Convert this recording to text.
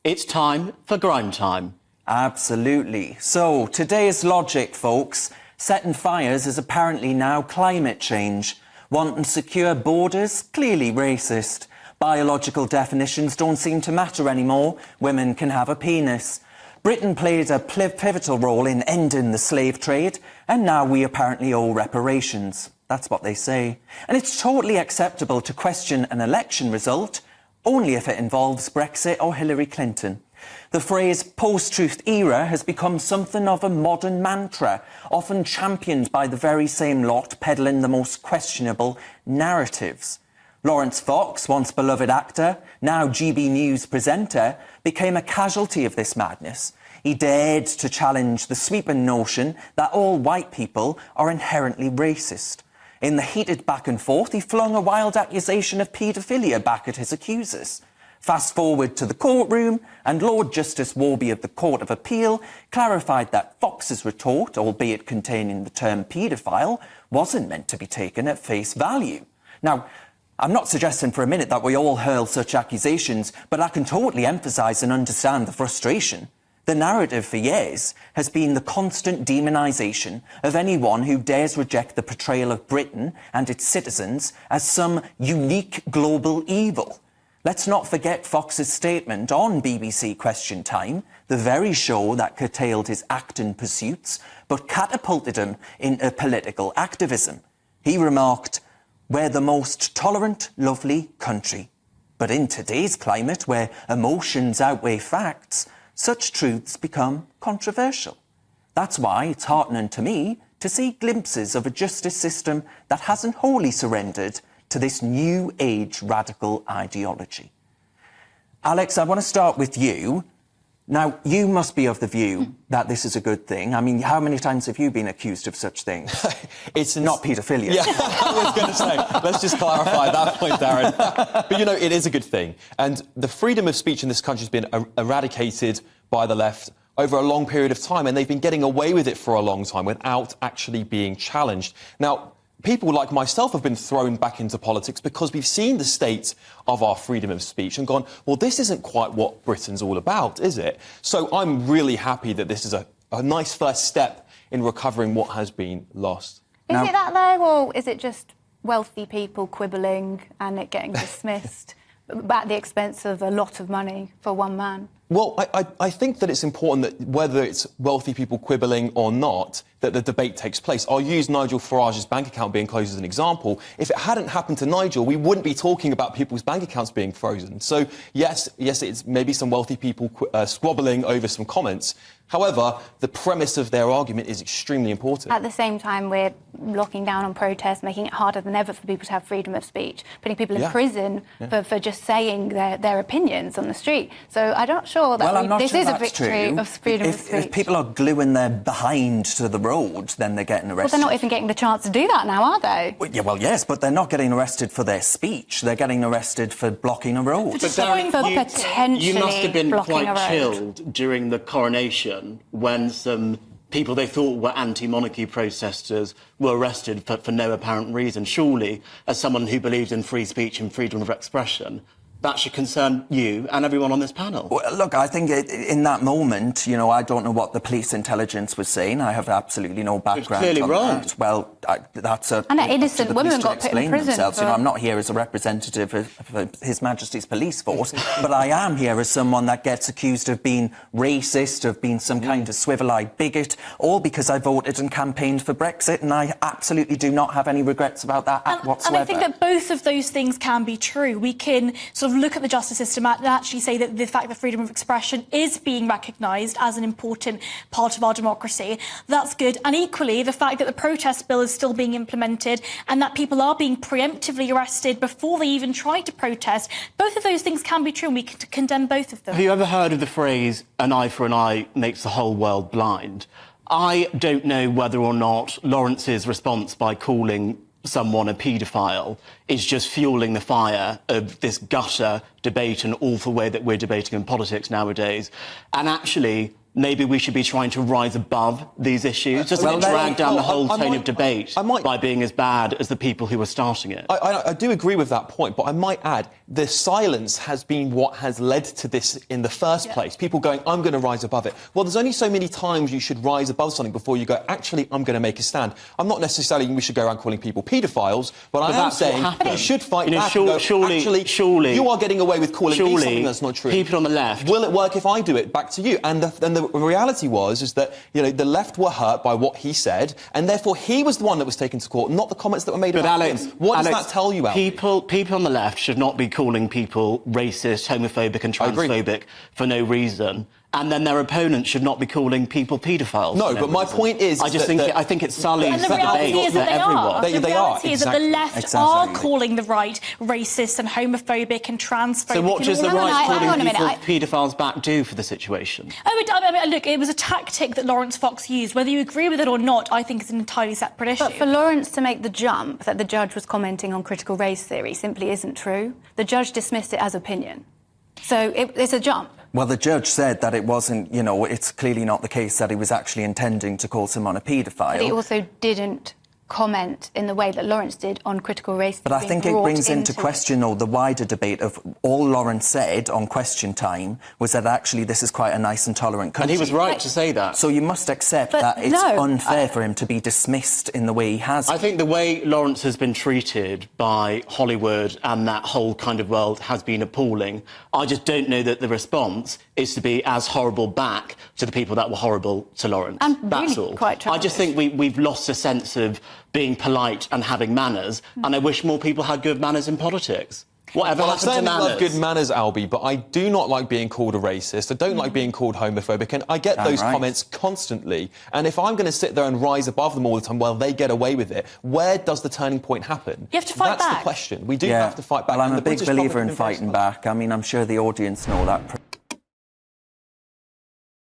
It's time for Grime Time. Absolutely. So, today's logic, folks. Setting fires is apparently now climate change. Wanting secure borders? Clearly racist. Biological definitions don't seem to matter anymore. Women can have a penis. Britain played a pivotal role in ending the slave trade, and now we apparently owe reparations. That's what they say. And it's totally acceptable to question an election result, only if it involves Brexit or Hillary Clinton. The phrase post-truth era has become something of a modern mantra, often championed by the very same lot peddling the most questionable narratives. Laurence Fox, once beloved actor, now GB News presenter, became a casualty of this madness. He dared to challenge the sweeping notion that all white people are inherently racist. In the heated back and forth, he flung a wild accusation of paedophilia back at his accusers. Fast forward to the courtroom, and Lord Justice Warby of the Court of Appeal clarified that Fox's retort, albeit containing the term paedophile, wasn't meant to be taken at face value. Now, I'm not suggesting for a minute that we all hurl such accusations, but I can totally emphasise and understand the frustration. The narrative for years has been the constant demonisation of anyone who dares reject the portrayal of Britain and its citizens as some unique global evil. Let's not forget Fox's statement on BBC Question Time, the very show that curtailed his acting pursuits but catapulted him into political activism. He remarked, "We're the most tolerant, lovely country. But in today's climate, where emotions outweigh facts, such truths become controversial." That's why it's heartening to me to see glimpses of a justice system that hasn't wholly surrendered to this new age radical ideology. Alex, I want to start with you. Now, you must be of the view that this is a good thing. I mean, how many times have you been accused of such things? It's not paedophilia. Yeah, I was going to say, let's just clarify that point, Darren. But, you know, it is a good thing. And the freedom of speech in this country has been eradicated by the left over a long period of time, and they've been getting away with it for a long time without actually being challenged. Now, people like myself have been thrown back into politics because we've seen the state of our freedom of speech and gone, well, this isn't quite what Britain's all about, is it? So I'm really happy that this is a nice first step in recovering what has been lost. Is it that, though, or is it just wealthy people quibbling and it getting dismissed at the expense of a lot of money for one man? Well, I think that it's important that whether it's wealthy people quibbling or not, that the debate takes place. I'll use Nigel Farage's bank account being closed as an example. If it hadn't happened to Nigel, we wouldn't be talking about people's bank accounts being frozen. So, yes, it's maybe some wealthy people squabbling over some comments. However, the premise of their argument is extremely important. At the same time, we're locking down on protests, making it harder than ever for people to have freedom of speech, putting people in prison for just saying their opinions on the street. So I'm not sure that this is a victory of freedom of speech. If people are gluing their behind to the road, then they're getting arrested. Well, they're not even getting the chance to do that now, are they? Well, yes, but they're not getting arrested for their speech. They're getting arrested for blocking a road. But Darren, you must have been quite chilled during the coronation when some people they thought were anti-monarchy protesters were arrested for no apparent reason. Surely, as someone who believes in free speech and freedom of expression, that should concern you and everyone on this panel. Well, look, I think in that moment, you know, I don't know what the police intelligence was saying. I have absolutely no background clearly on wrong. that. Well, that's a... And innocent women got put in prison. You know, I'm not here as a representative of His Majesty's police force, but I am here as someone that gets accused of being racist, of being some kind of swivel-eyed bigot, all because I voted and campaigned for Brexit, and I absolutely do not have any regrets about that whatsoever. And I think that both of those things can be true. We can sort of look at the justice system and actually say that the fact that freedom of expression is being recognised as an important part of our democracy, that's good. And equally, the fact that the protest bill is still being implemented and that people are being preemptively arrested before they even try to protest, both of those things can be true, and we can condemn both of them. Have you ever heard of the phrase, an eye for an eye makes the whole world blind? I don't know whether or not Laurence's response by calling someone a paedophile is just fuelling the fire of this gutter debate an awful way that we're debating in politics nowadays. And actually, maybe we should be trying to rise above these issues, just to drag down the whole tone of debate by being as bad as the people who are starting it. I do agree with that point, but I might add, the silence has been what has led to this in the first place. People going, I'm going to rise above it. Well, there's only so many times you should rise above something before you go, actually, I'm going to make a stand. I'm not necessarily we should go around calling people paedophiles, but I am saying you should fight back and go, surely, you are getting away with calling me something that's not true. People on the left. Will it work if I do it back to you? And the reality is that, you know, the left were hurt by what he said, and therefore he was the one that was taken to court, not the comments that were made about him. What does that tell you, Al? People on the left should not be calling people racist, homophobic and transphobic for no reason. And then their opponents should not be calling people paedophiles. No, but my point is, I think it sullies the debate for everyone. The reality is that the left are calling the right racist and homophobic and transphobic. So what does the right calling people paedophiles back do for the situation? I mean, look, it was a tactic that Laurence Fox used. Whether you agree with it or not, I think it's an entirely separate issue. But for Laurence to make the jump that the judge was commenting on critical race theory simply isn't true. The judge dismissed it as opinion. So it's a jump. Well, the judge said that it wasn't, you know, it's clearly not the case that he was actually intending to call someone a paedophile. But he also didn't comment in the way that Laurence did on critical race theory. But I think it brings into question, though, the wider debate of all Laurence said on question time was that actually this is quite a nice and tolerant country. And he was right to say that. So you must accept that it's unfair for him to be dismissed in the way he has. I think the way Laurence has been treated by Hollywood and that whole kind of world has been appalling. I just don't know that the response is to be as horrible back to the people that were horrible to Laurence. And that's really all. quite I just think we've lost a sense of being polite and having manners, and I wish more people had good manners in politics. Whatever happened to manners? I love good manners, Albie, but I do not like being called a racist. I don't like being called homophobic, and I get those comments constantly. And if I'm going to sit there and rise above them all the time while they get away with it, where does the turning point happen? You have to fight back. That's the question. We do have to fight back. Well, I'm a big believer in fighting back. I mean, I'm sure the audience know that.